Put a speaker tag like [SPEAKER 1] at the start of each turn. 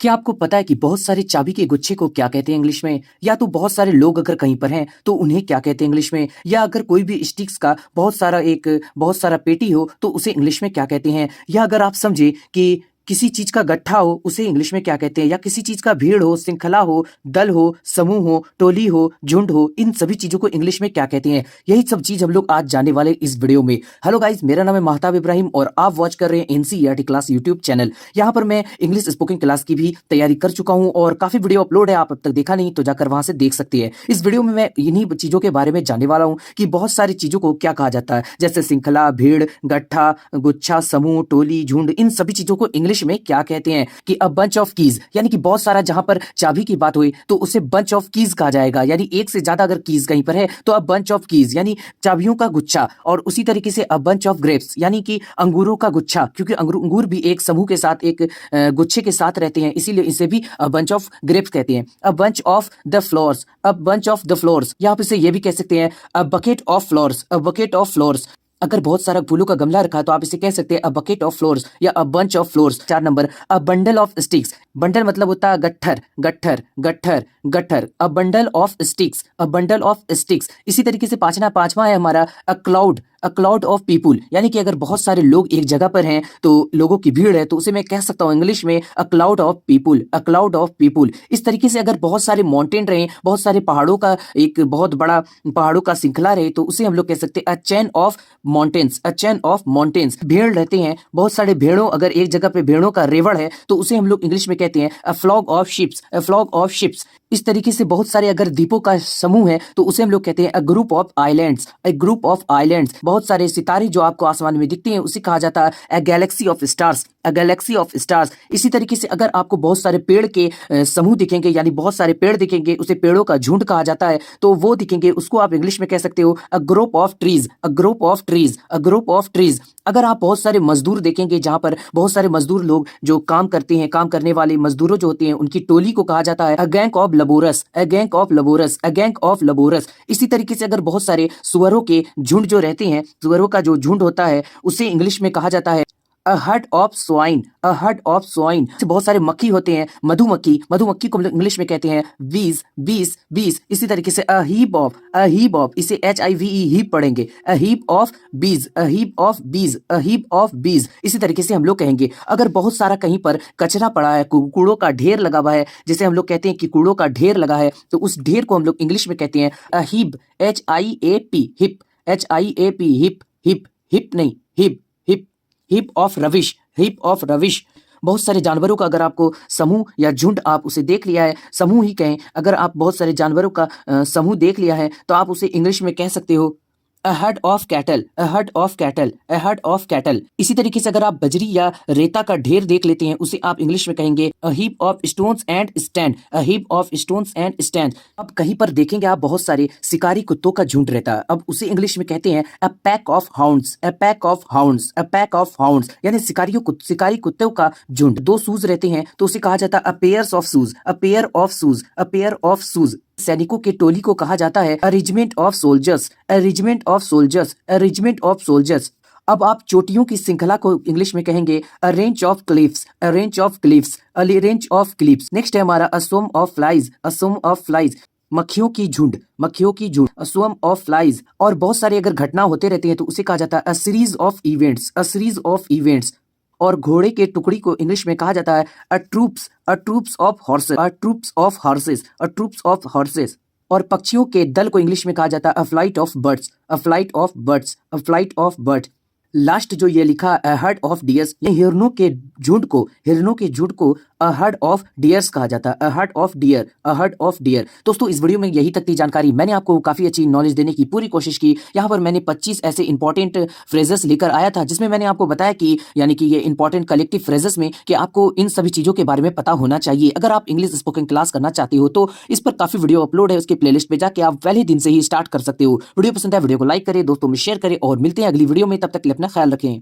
[SPEAKER 1] क्या आपको पता है कि बहुत सारे चाबी के गुच्छे को क्या कहते हैं इंग्लिश में? या तो बहुत सारे लोग अगर कहीं पर हैं तो उन्हें क्या कहते हैं इंग्लिश में? या अगर कोई भी स्टिक्स का बहुत सारा पेटी हो तो उसे इंग्लिश में क्या कहते हैं? या अगर आप समझे कि किसी चीज का गट्ठा हो उसे इंग्लिश में क्या कहते हैं? या किसी चीज का भीड़ हो, श्रृंखला हो, दल हो, समूह हो, टोली हो, झुंड हो, इन सभी चीजों को इंग्लिश में क्या कहते हैं? यही सब चीज हम लोग आज जानने वाले इस वीडियो में। हेलो गाइस, मेरा नाम है महताब इब्राहिम और आप वॉच कर रहे हैं एनसीईआरटी क्लास यूट्यूब चैनल। यहाँ पर मैं इंग्लिश स्पोकन क्लास की भी तैयारी कर चुका हूँ और काफी वीडियो अपलोड है, आप अब तक देखा नहीं तो जाकर वहां से देख सकते हैं। इस वीडियो में मैं इन्हीं चीजों के बारे में जानने वाला हूँ कि बहुत सारी चीजों को क्या कहा जाता है, जैसे श्रृंखला, भीड़, गट्ठा, गुच्छा, समूह, टोली, झुंड, इन सभी चीजों को इंग्लिश में क्या कहते हैं? कि अ बंच ऑफ कीज, यानी कि बहुत सारा, जहां पर चाबी की बात हुई तो उसे बंच ऑफ कीज कहा जाएगा, यानी एक से ज्यादा अगर कीज कहीं पर है तो अ बंच ऑफ कीज यानी चाबियों का गुच्छा। और उसी तरीके से अ बंच ऑफ ग्रेप्स यानी कि अंगूरों का गुच्छा, क्योंकि अंगूर भी एक समूह के साथ, एक गुच्छे के साथ रहते हैं, इसीलिए इसे भी अ बंच ऑफ ग्रेप्स कहते हैं। A bunch of the floors, a bunch of the floors, या आप इसे ये भी कह सकते हैं a bucket of floors, a bucket of floors. अगर बहुत सारा फूलों का गमला रखा है तो आप इसे कह सकते हैं अ बकेट ऑफ फ्लोर्स या a bunch of floors. 4 number, a bundle of sticks. Bundle मतलब होता है गट्ठर, गट्ठर, गट्ठर, गट्ठर। A bundle of sticks, a bundle of sticks. इसी तरीके से पांचवा है हमारा a cloud, a cloud of people, यानी कि अगर बहुत सारे लोग एक जगह पर हैं तो लोगों की भीड़ है तो उसे मैं कह सकता हूँ इंग्लिश में a cloud of people, a cloud of people. इस तरीके से अगर बहुत सारे माउंटेन रहे, बहुत सारे पहाड़ों का एक बहुत बड़ा पहाड़ों का श्रृंखला रहे तो उसे हम लोग कह सकते हैं a chain of mountains, a chain of mountains. भेड़ रहते हैं, बहुत सारे भेड़ों, अगर एक जगह पे भेड़ों का रेवड़ है तो उसे हम लोग इंग्लिश में कहते हैं a flock of ships, a flock of ships. इस तरीके से बहुत सारे अगर द्वीपों का समूह है तो उसे हम लोग कहते हैं a group of islands, a group of islands. बहुत सारे सितारे जो आपको आसमान में दिखते हैं उसे कहा जाता है a galaxy of stars, a galaxy of stars. इसी तरीके से अगर आपको बहुत सारे पेड़ के समूह दिखेंगे, यानी बहुत सारे पेड़ दिखेंगे, उसे पेड़ों का झुंड कहा जाता है, तो वो दिखेंगे, उसको आप इंग्लिश में कह सकते हो a group of trees, a group of trees, a group of trees. अगर आप बहुत सारे मजदूर देखेंगे, जहां पर बहुत सारे मजदूर लोग जो काम करते हैं, काम करने वाले मजदूरों जो होते हैं, उनकी टोली को कहा जाता है a gang of labourers, a gang of labourers, a gang of labourers. इसी तरीके से अगर बहुत सारे सुअरों के झुंड जो रहते हैं, सुअरों का जो झुंड होता है उसे इंग्लिश में कहा जाता है a herd of swine, a herd of swine. बहुत सारे मक्खी होते हैं, मधुमक्खी, मधुमक्खी को हम लोग इंग्लिश में कहते हैं बीज, बीज, बीज। इसी तरीके से a heap of, a heap of, इसे HIVE हीप पढ़ेंगे, अ हीप ऑफ बीज, अ हीप ऑफ बीज, अ हीप ऑफ बीज। इसी तरीके से हम लोग कहेंगे अगर बहुत सारा कहीं पर कचरा पड़ा है, कूड़ों का ढेर लगा हुआ है, जैसे हम लोग कहते हैं कि कूड़ों का ढेर लगा है, तो उस ढेर को हम लोग इंग्लिश में कहते हैं a heap, HIAP, heap, HIAP, heap, heap, heap नहीं, heap, heap, heap of rubbish, heap of rubbish. बहुत सारे जानवरों का अगर आपको समूह या झुंड, आप उसे देख लिया है, समूह ही कहें, अगर आप बहुत सारे जानवरों का समूह देख लिया है तो आप उसे इंग्लिश में कह सकते हो a herd of cattle, a herd of cattle, a herd of cattle. इसी तरीके से अगर आप बजरी या रेता का ढेर देख लेते हैं उसे आप इंग्लिश में कहेंगे a heap of stones and stand, a heap of stones and stand. अब कहीं पर देखेंगे आप बहुत सारे शिकारी कुत्तों का झुंड रहता है, अब उसे इंग्लिश में कहते हैं a pack of hounds, a pack of hounds, a pack of hounds, यानी शिकारी कुत्तों का झुंड। 2 शूज रहते हैं तो उसे कहा जाता है a pairs of shoes, a pair of shoes, a pair of shoes. सैनिकों के टोली को कहा जाता है a regiment of soldiers, a regiment of soldiers, a regiment of soldiers. अब आप चोटियों की श्रृंखला को इंग्लिश में कहेंगे a range of cliffs, a range of cliffs, a range of cliffs. Next है हमारा a swarm of flies, a swarm of flies, मक्खियों की झुंड, मक्खियों की झुंड, अ स्वम ऑफ फ्लाइज। और बहुत सारे अगर घटना होते रहते हैं तो उसे कहा जाता है a series of events, a series of events. और घोड़े के टुकड़ी को इंग्लिश में कहा जाता है a troops, a troops of horses, a troops of horses, a troops of horses. और पक्षियों के दल को इंग्लिश में कहा जाता है a flight of birds, a flight of birds, a flight of birds. Last जो ये लिखा अ हर्ड ऑफ डियर्स, ये हिरणों के झुंड को अ हर्ड ऑफ डियर्स कहा जाता है, a herd of dear, a herd of dear. दोस्तों, इस वीडियो में यही तक थी जानकारी, मैंने आपको काफी अच्छी नॉलेज देने की पूरी कोशिश की। यहाँ पर मैंने 25 ऐसे इंपॉर्टेंट फ्रेजेस लेकर आया था जिसमें मैंने आपको बताया कि यानी कि ये इंपॉर्टेंट कलेक्टिव फ्रेजेस में कि आपको इन सभी चीजों के बारे में पता होना चाहिए। अगर आप इंग्लिश स्पोकन क्लास करना चाहते हो तो इस पर काफी वीडियो अपलोड है, उसके प्लेलिस्ट पे जाके आप पहले दिन से ही स्टार्ट कर सकते हो। वीडियो पसंद है वीडियो को लाइक करें, दोस्तों में शेयर करें और मिलते हैं अगली वीडियो में। तब तक के लिए अपना ख्याल रखें।